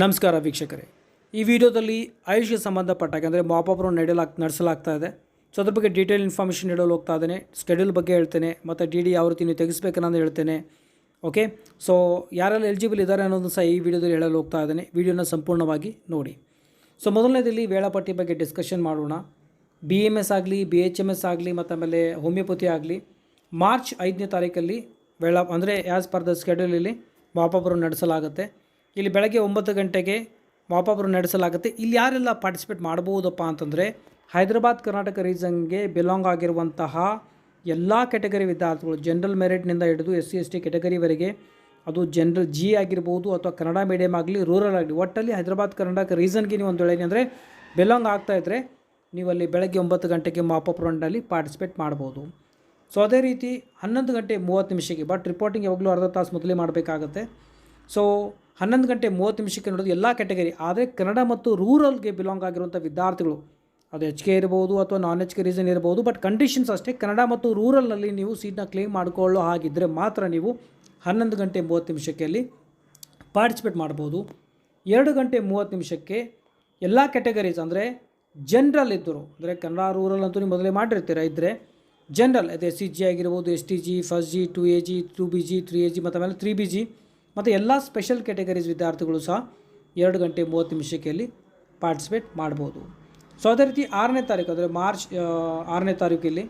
ನಮಸ್ಕಾರ ವೀಕ್ಷಕರೇ, ಈ ವಿಡಿಯೋದಲ್ಲಿ ಆಯುಷ್ಗೆ ಸಂಬಂಧಪಟ್ಟಾಗ ಅಂದರೆ ಮಾಪಪ್ರು ನಡೆಸಲಾಗ್ತಾ ಇದೆ. ಸೊ ಅದ್ರ ಬಗ್ಗೆ ಡೀಟೇಲ್ ಇನ್ಫಾರ್ಮೇಷನ್ ನೀಡಲು ಹೋಗ್ತಾ ಇದ್ದೇನೆ. ಸ್ಕೆಡ್ಯೂಲ್ ಬಗ್ಗೆ ಹೇಳ್ತೇನೆ ಮತ್ತು ಡಿ ಯಾವ ರೀತಿ ನೀವು ತೆಗೆಸಬೇಕನ್ನೋದು ಹೇಳ್ತೇನೆ. ಓಕೆ, ಸೊ ಯಾರೆಲ್ಲ ಎಲಿಜಿಬಲ್ ಇದ್ದಾರೆ ಅನ್ನೋದನ್ನು ಸಹ ಈ ವಿಡಿಯೋದಲ್ಲಿ ಹೇಳಲು ಹೋಗ್ತಾ ಇದ್ದೇನೆ. ವಿಡಿಯೋನ ಸಂಪೂರ್ಣವಾಗಿ ನೋಡಿ. ಸೊ ಮೊದಲನೇದಲ್ಲಿ ವೇಳಾಪಟ್ಟಿ ಬಗ್ಗೆ ಡಿಸ್ಕಷನ್ ಮಾಡೋಣ. BMS ಆಗಲಿ, BHMS ಆಗಲಿ ಮತ್ತು ಆಮೇಲೆ ಹೋಮಿಯೋಪತಿ ಆಗಲಿ ಮಾರ್ಚ್ 5ನೇ ತಾರೀಕಲ್ಲಿ ಅಂದರೆ ಆ್ಯಸ್ ಪರ್ ದ ಸ್ಕೆಡ್ಯೂಲಲ್ಲಿ ಮಾಪಪ್ರು ನಡೆಸಲಾಗುತ್ತೆ. ಇಲ್ಲಿ ಬೆಳಗ್ಗೆ 9 ಗಂಟೆಗೆ ಮಾಪಪ್ರು ನಡೆಸಲಾಗುತ್ತೆ. ಇಲ್ಲಿ ಯಾರೆಲ್ಲ ಪಾರ್ಟಿಸಿಪೇಟ್ ಮಾಡ್ಬೋದಪ್ಪ ಅಂತಂದರೆ ಹೈದರಾಬಾದ್ ಕರ್ನಾಟಕ ರೀಜನ್ಗೆ ಬಿಲಾಂಗ್ ಆಗಿರುವಂತಹ ಎಲ್ಲ ಕೆಟಗರಿ ವಿದ್ಯಾರ್ಥಿಗಳು, ಜನರಲ್ ಮೆರಿಟ್ನಿಂದ ಹಿಡಿದು SC ST ಕೆಟಗರಿವರೆಗೆ, ಅದು ಜನರಲ್ G ಆಗಿರ್ಬೋದು ಅಥವಾ ಕನ್ನಡ ಮೀಡಿಯಮ್ ಆಗಲಿ, ರೂರಲ್ ಆಗಲಿ, ಒಟ್ಟಲ್ಲಿ ಹೈದರಾಬಾದ್ ಕರ್ನಾಟಕ ರೀಜನ್ಗೆ ನೀವು ಒಂದು ವೇಳೆ ಅಂದರೆ ಬಿಲಾಂಗ್ ಆಗ್ತಾಯಿದ್ರೆ ನೀವು ಅಲ್ಲಿ ಬೆಳಗ್ಗೆ 9 ಗಂಟೆಗೆ ಮಾಪಪ್ ರೌಂಡಲ್ಲಿ ಪಾರ್ಟಿಸಿಪೇಟ್ ಮಾಡ್ಬೋದು. ಸೊ ಅದೇ ರೀತಿ 11:30 ಬಟ್ ರಿಪೋರ್ಟಿಂಗ್ ಯಾವಾಗಲೂ ಅರ್ಧ ತಾಸು ಮೊದಲೇ ಮಾಡಬೇಕಾಗತ್ತೆ. ಸೊ 11:30 ನೋಡೋದು ಎಲ್ಲ ಕೆಟಗರಿ, ಆದರೆ ಕನ್ನಡ ಮತ್ತು ರೂರಲ್ಗೆ ಬಿಲಾಂಗ್ ಆಗಿರುವಂಥ ವಿದ್ಯಾರ್ಥಿಗಳು, ಅದು HK ಇರ್ಬೋದು ಅಥವಾ ನಾನ್ HK ರೀಸನ್ ಇರ್ಬೋದು, ಬಟ್ ಕಂಡೀಷನ್ಸ್ ಅಷ್ಟೇ. ಕನ್ನಡ ಮತ್ತು ರೂರಲ್ನಲ್ಲಿ ನೀವು ಸೀಟ್ನ ಕ್ಲೇಮ್ ಮಾಡಿಕೊಳ್ಳೋ ಹಾಗಿದ್ದರೆ ಮಾತ್ರ ನೀವು 11:30 ಪಾರ್ಟಿಸಿಪೇಟ್ ಮಾಡ್ಬೋದು. 2:30 ಎಲ್ಲ ಕೆಟಗರೀಸ್ ಅಂದರೆ ಜನರಲ್ ಇದ್ದರು, ಅಂದರೆ ಕನ್ನಡ ರೂರಲ್ ಅಂತೂ ನೀವು ಮೊದಲೇ ಮಾಡಿರ್ತೀರ ಇದ್ದರೆ ಜನರಲ್, ಅದು SCG ಆಗಿರ್ಬೋದು, STG, first G, 2AG, 2BG, 3AG ಮತ್ತು ಆಮೇಲೆ 3BG ಮತ್ತು ಎಲ್ಲ ಸ್ಪೆಷಲ್ ಕೆಟಗರೀಸ್ ವಿದ್ಯಾರ್ಥಿಗಳು ಸಹ 2:30 ಪಾರ್ಟಿಸಿಪೇಟ್ ಮಾಡ್ಬೋದು. ಸೊ ಅದೇ ರೀತಿ 6ನೇ ತಾರೀಕು ಅಂದರೆ ಮಾರ್ಚ್ 6ನೇ ತಾರೀಕಿಲ್ಲಿ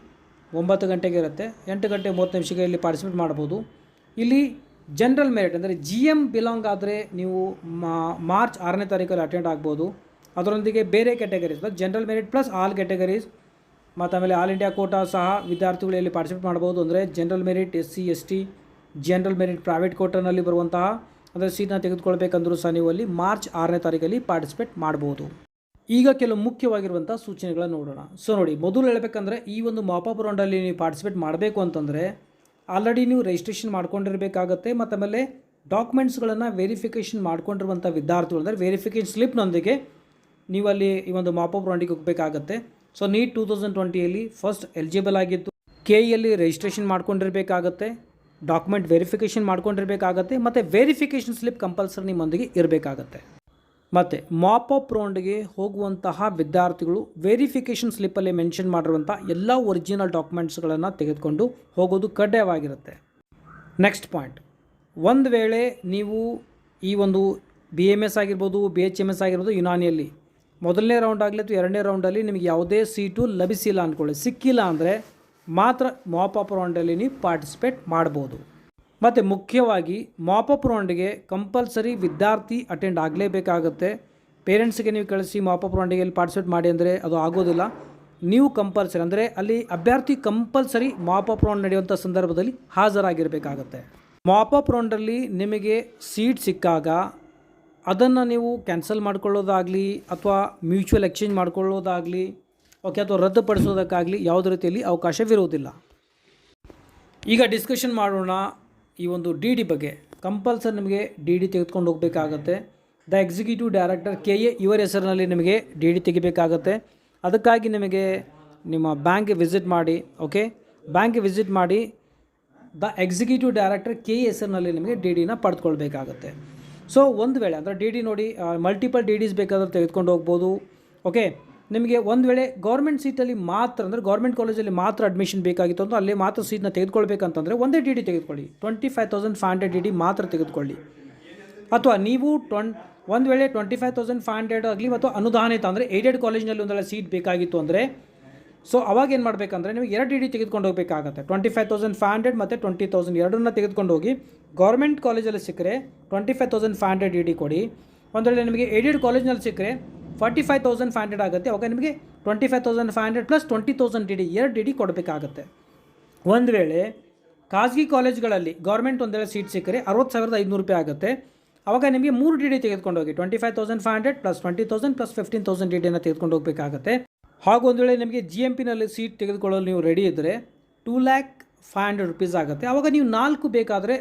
9 ಗಂಟೆಗೆ ಇರುತ್ತೆ. 8:30 ಇಲ್ಲಿ ಪಾರ್ಟಿಸಿಪೇಟ್ ಮಾಡ್ಬೋದು. ಇಲ್ಲಿ ಜನರಲ್ ಮೆರಿಟ್ ಅಂದರೆ GM ಬಿಲಾಂಗ್ ಆದರೆ ನೀವು ಮಾರ್ಚ್ 6ನೇ ತಾರೀಕಲ್ಲಿ ಅಟೆಂಡ್ ಆಗ್ಬೋದು. ಅದರೊಂದಿಗೆ ಬೇರೆ categories general merit plus all categories ಮತ್ತು ಆಮೇಲೆ ಆಲ್ ಇಂಡಿಯಾ ಕೋಟಾ ಸಹ ವಿದ್ಯಾರ್ಥಿಗಳು ಇಲ್ಲಿ ಪಾರ್ಟಿಸಿಪೇಟ್ ಮಾಡ್ಬೋದು. ಅಂದರೆ general merit, SC ST, general merit private ಕೋಟಾನಲ್ಲಿ ಬರುವಂತಹ ಅಂದರೆ ಸೀಟ್ನ ತೆಗೆದುಕೊಳ್ಬೇಕಂದ್ರೂ ಸಹ ನೀವು ಅಲ್ಲಿ ಮಾರ್ಚ್ 6ನೇ ತಾರೀಕಲ್ಲಿ ಪಾರ್ಟಿಸಿಪೇಟ್ ಮಾಡ್ಬೋದು. ಈಗ ಕೆಲವು ಮುಖ್ಯವಾಗಿರುವಂಥ ಸೂಚನೆಗಳನ್ನು ನೋಡೋಣ. ಸೊ ನೋಡಿ, ಮೊದಲು ಹೇಳಬೇಕಂದ್ರೆ ಈ ಒಂದು ಮಾಪಪ್ ರೌಂಡಲ್ಲಿ ನೀವು ಪಾರ್ಟಿಸಿಪೇಟ್ ಮಾಡಬೇಕು ಅಂತಂದರೆ ಆಲ್ರೆಡಿ ನೀವು ರಿಜಿಸ್ಟ್ರೇಷನ್ ಮಾಡ್ಕೊಂಡಿರಬೇಕಾಗತ್ತೆ. ಮತ್ತು ಆಮೇಲೆ ಡಾಕ್ಯುಮೆಂಟ್ಸ್ಗಳನ್ನು ವೆರಿಫಿಕೇಷನ್ ಮಾಡ್ಕೊಂಡಿರುವಂಥ ವಿದ್ಯಾರ್ಥಿಗಳು ಅಂದರೆ ವೆರಿಫಿಕೇಷನ್ ಸ್ಲಿಪ್ನೊಂದಿಗೆ ನೀವು ಅಲ್ಲಿ ಈ ಒಂದು ಮಾಪಪ್ ರೌಂಡಿಗೆ ಹೋಗಬೇಕಾಗತ್ತೆ. ಸೊ NEET 2020 ಫಸ್ಟ್ ಎಲಿಜಿಬಲ್ ಆಗಿದ್ದು KEಯಲ್ಲಿ ರಿಜಿಸ್ಟ್ರೇಷನ್ ಮಾಡ್ಕೊಂಡಿರಬೇಕಾಗತ್ತೆ, ಡಾಕ್ಯುಮೆಂಟ್ ವೆರಿಫಿಕೇಷನ್ ಮಾಡ್ಕೊಂಡಿರಬೇಕಾಗತ್ತೆ ಮತ್ತು ವೆರಿಫಿಕೇಷನ್ ಸ್ಲಿಪ್ ಕಂಪಲ್ಸರಿ ನಿಮ್ಮೊಂದಿಗೆ ಇರಬೇಕಾಗತ್ತೆ. ಮತ್ತು ಮಾಪಪ್ ರೌಂಡ್ಗೆ ಹೋಗುವಂತಹ ವಿದ್ಯಾರ್ಥಿಗಳು ವೆರಿಫಿಕೇಷನ್ ಸ್ಲಿಪ್ಪಲ್ಲಿ ಮೆನ್ಷನ್ ಮಾಡಿರುವಂಥ ಎಲ್ಲ ಒರಿಜಿನಲ್ ಡಾಕ್ಯುಮೆಂಟ್ಸ್ಗಳನ್ನು ತೆಗೆದುಕೊಂಡು ಹೋಗೋದು ಕಡ್ಡಾಯವಾಗಿರುತ್ತೆ. ನೆಕ್ಸ್ಟ್ ಪಾಯಿಂಟ್, ಒಂದು ವೇಳೆ ನೀವು ಈ ಒಂದು BMS ಆಗಿರ್ಬೋದು, BHMS ಆಗಿರ್ಬೋದು, ಯುನಾನಿಯಲ್ಲಿ ಮೊದಲನೇ ರೌಂಡ್ ಆಗಲಿ ಅಥವಾ 2ನೇ ರೌಂಡಲ್ಲಿ ನಿಮಗೆ ಯಾವುದೇ ಸೀಟು ಲಭಿಸಿಲ್ಲ ಅಂದ್ಕೊಳ್ಳಿ, ಸಿಕ್ಕಿಲ್ಲ ಅಂದರೆ ಮಾತ್ರ ಮಾಪಪ್ ರೌಂಡಲ್ಲಿ ನೀವು ಪಾರ್ಟಿಸಿಪೇಟ್ ಮಾಡ್ಬೋದು. ಮತ್ತು ಮುಖ್ಯವಾಗಿ ಮಾಪಪ್ ರೌಂಡಿಗೆ ಕಂಪಲ್ಸರಿ ವಿದ್ಯಾರ್ಥಿ ಅಟೆಂಡ್ ಆಗಲೇಬೇಕಾಗುತ್ತೆ. ಪೇರೆಂಟ್ಸ್ಗೆ ನೀವು ಕಳಿಸಿ ಮಾಪಪ್ ರೌಂಡಿಗೆ ಇಲ್ಲಿ ಪಾರ್ಟಿಸಿಪೇಟ್ ಮಾಡಿ ಅಂದರೆ ಅದು ಆಗೋದಿಲ್ಲ. ನೀವು ಕಂಪಲ್ಸರಿ ಅಂದರೆ ಅಲ್ಲಿ ಅಭ್ಯರ್ಥಿ ಕಂಪಲ್ಸರಿ ಮಾಪಪ್ ರೌಂಡ್ ನಡೆಯುವಂಥ ಸಂದರ್ಭದಲ್ಲಿ ಹಾಜರಾಗಿರಬೇಕಾಗತ್ತೆ. ಮಾಪಪ್ ರೌಂಡಲ್ಲಿ ನಿಮಗೆ ಸೀಟ್ ಸಿಕ್ಕಾಗ ಅದನ್ನು ನೀವು ಕ್ಯಾನ್ಸಲ್ ಮಾಡ್ಕೊಳ್ಳೋದಾಗಲಿ ಅಥವಾ ಮ್ಯೂಚುವಲ್ ಎಕ್ಸ್ಚೇಂಜ್ ಮಾಡ್ಕೊಳ್ಳೋದಾಗಲಿ, ಓಕೆ, ಅಥವಾ ರದ್ದುಪಡಿಸೋದಕ್ಕಾಗಲಿ ಯಾವುದೇ ರೀತಿಯಲ್ಲಿ ಅವಕಾಶವಿರುವುದಿಲ್ಲ. ಈಗ ಡಿಸ್ಕಷನ್ ಮಾಡೋಣ ಈ ಒಂದು DD ಬಗ್ಗೆ. ಕಂಪಲ್ಸರಿ ನಿಮಗೆ DD ತೆಗೆದುಕೊಂಡು ಹೋಗಬೇಕಾಗತ್ತೆ. ದ ಎಕ್ಸಿಕ್ಯೂಟಿವ್ ಡೈರೆಕ್ಟರ್ KEA ಇವರ ಹೆಸರಿನಲ್ಲಿ ನಿಮಗೆ DD ತೆಗಿಬೇಕಾಗತ್ತೆ. ಅದಕ್ಕಾಗಿ ನಿಮಗೆ ನಿಮ್ಮ ಬ್ಯಾಂಕ್ಗೆ ವಿಸಿಟ್ ಮಾಡಿ, ಓಕೆ, ಬ್ಯಾಂಕ್ಗೆ ವಿಸಿಟ್ ಮಾಡಿ ದ ಎಕ್ಸಿಕ್ಯೂಟಿವ್ ಡೈರೆಕ್ಟರ್ KEA ಹೆಸರಿನಲ್ಲಿ ನಿಮಗೆ DDನ ಪಡೆದುಕೊಳ್ಬೇಕಾಗತ್ತೆ. ಸೊ ಒಂದು ವೇಳೆ ಅಂದರೆ DD ನೋಡಿ ಮಲ್ಟಿಪಲ್ DDs ಬೇಕಾದ್ರೆ ತೆಗೆದುಕೊಂಡು ಹೋಗ್ಬೋದು. ಓಕೆ, ನಿಮಗೆ ಒಂದು ವೇಳೆ ಗೌರ್ಮೆಂಟ್ ಸೀಟಲ್ಲಿ ಮಾತ್ರ ಅಂದರೆ ಗೌರ್ಮೆಂಟ್ ಕಾಲೇಜಲ್ಲಿ ಮಾತ್ರ ಅಡ್ಮಿಷನ್ ಬೇಕಾಗಿತ್ತು ಅಂದರೆ ಅಲ್ಲಿ ಮಾತ್ರ ಸೀಟ್ನ ತೆಗೆದುಕೊಳ್ಬೇಕಂತಂದರೆ ಒಂದೇ DD ತೆಗೆದುಕೊಳ್ಳಿ, 25,500 DD ಮಾತ್ರ ತೆಗೆದುಕೊಳ್ಳಿ. ಅಥವಾ ನೀವು ಒಂದು ವೇಳೆ 25,500 ಆಗಲಿ ಮತ್ತು ಅನುದಾನಿತ ಅಂದರೆ ಏಡೆಡ್ ಕಾಲೇಜ್ನಲ್ಲಿ ಒಂದು ವೇಳೆ ಸೀಟ್ ಬೇಕಾಗಿತ್ತು ಅಂದರೆ ಸೊ ಅವಾಗ ಏನು ಮಾಡಬೇಕಂದ್ರೆ ನೀವು 2 DD ತೆಗೆದುಕೊಂಡು ಹೋಗಬೇಕಾಗತ್ತೆ. 25,500 ಮತ್ತು 20,000 ಎರಡನ್ನ ತೆಗೆದುಕೊಂಡು ಹೋಗಿ ಗೌರ್ಮೆಂಟ್ ಕಾಲೇಜಲ್ಲಿ ಸಿಕ್ಕರೆ 25,500 DD ಕೊಡಿ. ಒಂದು ವೇಳೆ ನಿಮಗೆ ಏಡೆಡ್ ಕಾಲೇಜ್ನಲ್ಲಿ ಸಿಕ್ಕರೆ 45,500 ಆಗುತ್ತೆ. ಅವಾಗ ನಿಮಗೆ 25,500 ಪ್ಲಸ್ 20,000 DD 2 DD ಕೊಡಬೇಕಾಗತ್ತೆ. ಒಂದು ವೇಳೆ ಖಾಸಗಿ ಕಾಲೇಜ್ಗಳಲ್ಲಿ ಗೌರ್ಮೆಂಟ್ ಒಂದು ವೇಳೆ ಸೀಟ್ ಸಿಕ್ಕರೆ 60,500 ರೂಪಾಯಿ ಆಗುತ್ತೆ. ಅವಾಗ ನಿಮಗೆ 3 DD ತೆಗೆದುಕೊಂಡು ಹೋಗಿ 25,500 ಪ್ಲಸ್ 20,000 ಪ್ಲಸ್ 15,000 DDನ ತೆಗೆದುಕೊಂಡು ಹೋಗಬೇಕಾಗತ್ತೆ. ಹಾಗೂ ಒಂದು ವೇಳೆ ನಿಮಗೆ GMPನಲ್ಲಿ ಸೀಟ್ ತೆಗೆದುಕೊಳ್ಳಲು ನೀವು ರೆಡಿ ಇದ್ದರೆ 2,500,000 ರೂಪೀಸ್ ಆಗುತ್ತೆ. ಆವಾಗ ನೀವು 4 ಬೇಕಾದರೆ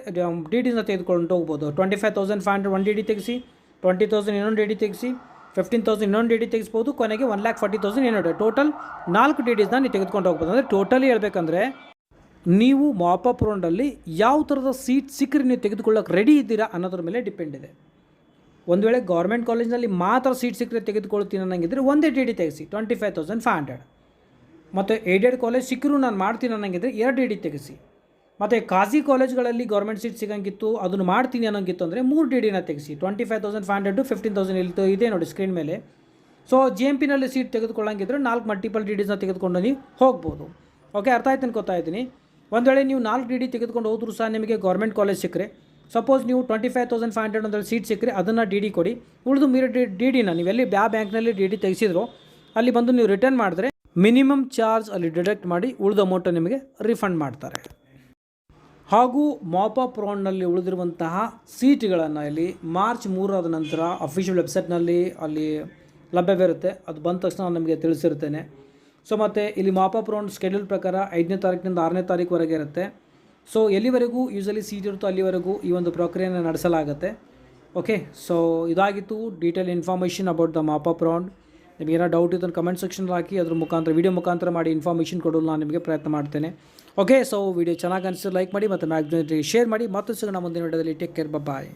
DDನ ತೆಗೆದುಕೊಂಡು ಹೋಗ್ಬೋದು. 25,500 1 DD ತೆಗೆಸಿ, 20,000 ಇನ್ನೊಂದು DD ತೆಗೆಸಿ, 15,000 ಇನ್ನೊಂದು DD ತೆಗೆಸ್ಬೋದು, ಕೊನೆಗೆ 1,40,000 ಟೋಟಲ್ 4 DDಸ್ನ ನೀವು ತೆಗೆದುಕೊಂಡು ಹೋಗ್ಬೋದು. ಅಂದರೆ ಟೋಟಲಿ ಹೇಳ್ಬೇಕಂದ್ರೆ ನೀವು ಮಾಪಪ್ ರೌಂಡಲ್ಲಿ ಯಾವ ಥರದ ಸೀಟ್ ಸಿಕ್ಕರೆ ನೀವು ತೆಗೆದುಕೊಳ್ಳೋಕೆ ರೆಡಿ ಇದ್ದೀರಾ ಅನ್ನೋದ್ರ ಮೇಲೆ ಡಿಪೆಂಡ್ ಇದೆ. ಒಂದು ವೇಳೆ ಗೌರ್ಮೆಂಟ್ ಕಾಲೇಜ್ನಲ್ಲಿ ಮಾತ್ರ ಸೀಟ್ ಸಿಕ್ಕರೆ ತೆಗೆದುಕೊಳ್ತೀನಿ ಅನ್ನಂಗಿದ್ರೆ ಒಂದೇ ಡಿ ಡಿ ತೆಗೆಸಿ 25,500. ಮತ್ತು ಏಡೆಡ್ ಕಾಲೇಜ್ ಸಿಕ್ಕರೂ ನಾನು ಮಾಡ್ತೀನಿ ಅನ್ನಂಗಿದ್ರೆ 2 ಡಿ ಡಿ ತೆಗೆಸಿ. ಮತ್ತು ಖಾಸಗಿ ಕಾಲೇಜ್ಗಳಲ್ಲಿ ಗೌರ್ಮೆಂಟ್ ಸೀಟ್ ಸಿಗೋಂಗಿತ್ತು ಅದನ್ನು ಮಾಡ್ತೀನಿ ಅನ್ನೋಂಗಿತ್ತು ಅಂದರೆ 3 ಡಿ ಡಿನ ತೆಗೆಸಿ. 25,500 15,000 ಇಲ್ಲಿ ಇದೆ ನೋಡಿ ಸ್ಕ್ರೀನ್ ಮೇಲೆ. ಸೊ GMPನಲ್ಲಿ ಸೀಟ್ ತೆಗೆದುಕೊಳ್ಳಂಗಿದ್ರೆ 4 ಮಲ್ಟಿಪಲ್ ಡಿ ಡಿಸ್ನ ತೆಗೆದುಕೊಂಡು ನೀವು ಹೋಗ್ಬೋದು. ಓಕೆ, ಅರ್ಥ ಆಯ್ತು ಅನ್ಕೋತಾ ಇದ್ದೀನಿ. ಒಂದು ವೇಳೆ ನೀವು 4 ಡಿ ಡಿ ತೆಗೆದುಕೊಂಡು ಹೋದರೂ ಸಹ ನಿಮಗೆ ಗೌರ್ಮೆಂಟ್ ಕಾಲೇಜ್ ಸಿಕ್ಕರೆ, ಸಪೋಸ್ ನೀವು 25,500 ಅಂದರೆ ಸೀಟ್ ಸಿಕ್ಕರೆ ಅದನ್ನು ಡಿ ಡಿ ಕೊಡಿ. ಉಳಿದು ಮೀರಿ ಡಿ ಡಿನ ನೀವೆಲ್ಲಿ ಬ್ಯಾಂಕ್ನಲ್ಲಿ ಡಿ ಡಿ ತೆಗೆಸಿದ್ರು ಅಲ್ಲಿ ಬಂದು ನೀವು ರಿಟರ್ನ್ ಮಾಡಿದ್ರೆ ಮಿನಿಮಮ್ ಚಾರ್ಜ್ ಅಲ್ಲಿ ಡಿಡಕ್ಟ್ ಮಾಡಿ ಉಳಿದ ಅಮೌಂಟು ನಿಮಗೆ ರಿಫಂಡ್ ಮಾಡ್ತಾರೆ. ಹಾಗೂ ಮಾಪಪ್ ರೌಂಡ್ನಲ್ಲಿ ಉಳಿದಿರುವಂತಹ ಸೀಟ್ಗಳನ್ನು ಇಲ್ಲಿ ಮಾರ್ಚ್ 3 ನಂತರ ಅಫಿಷಿಯಲ್ ವೆಬ್ಸೈಟ್ನಲ್ಲಿ ಅಲ್ಲಿ ಲಭ್ಯವಿರುತ್ತೆ. ಅದು ಬಂದ ತಕ್ಷಣ ನಾನು ನಿಮಗೆ ತಿಳಿಸಿರ್ತೇನೆ. ಸೊ ಮತ್ತು ಇಲ್ಲಿ ಮಾಪಪ್ ರೌಂಡ್ ಸ್ಕೆಡ್ಯೂಲ್ ಪ್ರಕಾರ 5ನೇ ತಾರೀಕಿನಿಂದ 6ನೇ ತಾರೀಕುವರೆಗೆ ಇರುತ್ತೆ. ಸೊ ಎಲ್ಲಿವರೆಗೂ ಯೂಸಲಿ ಸೀಟ್ ಇರುತ್ತೋ ಅಲ್ಲಿವರೆಗೂ ಈ ಒಂದು ಪ್ರಕ್ರಿಯೆಯನ್ನು ನಡೆಸಲಾಗುತ್ತೆ. ಓಕೆ, ಸೊ ಇದಾಗಿತ್ತು detail information about the mop-up round. ನಿಮಗೆ ಏನೋ ಡೌಟ್ ಇತ್ತು ಕಮೆಂಟ್ ಸೆಕ್ಷನ್ ಹಾಕಿ ಅದ್ರ ಮುಖಾಂತರ ವಿಡಿಯೋ ಮುಖಾಂತರ ಮಾಡಿ ಇನ್ಫಾರ್ಮೇಷನ್ ಕೊಡಲು ನಾನು ನಿಮಗೆ ಪ್ರಯತ್ನ ಮಾಡ್ತೇನೆ. ಓಕೆ, ಸೊ ವಿಡಿಯೋ ಚೆನ್ನಾಗಿ ಅನಿಸಿದ್ರೆ ಲೈಕ್ ಮಾಡಿ ಮತ್ತು ಮ್ಯಾಕ್ಸಿಮಮ್ ಶೇರ್ ಮಾಡಿ. ಮತ್ತೆ ಸಿಗೋಣ ಮುಂದಿನ ವಿಡಿಯೋದಲ್ಲಿ. ಟೇಕ್ ಕೇರ್, ಬಾಯ್.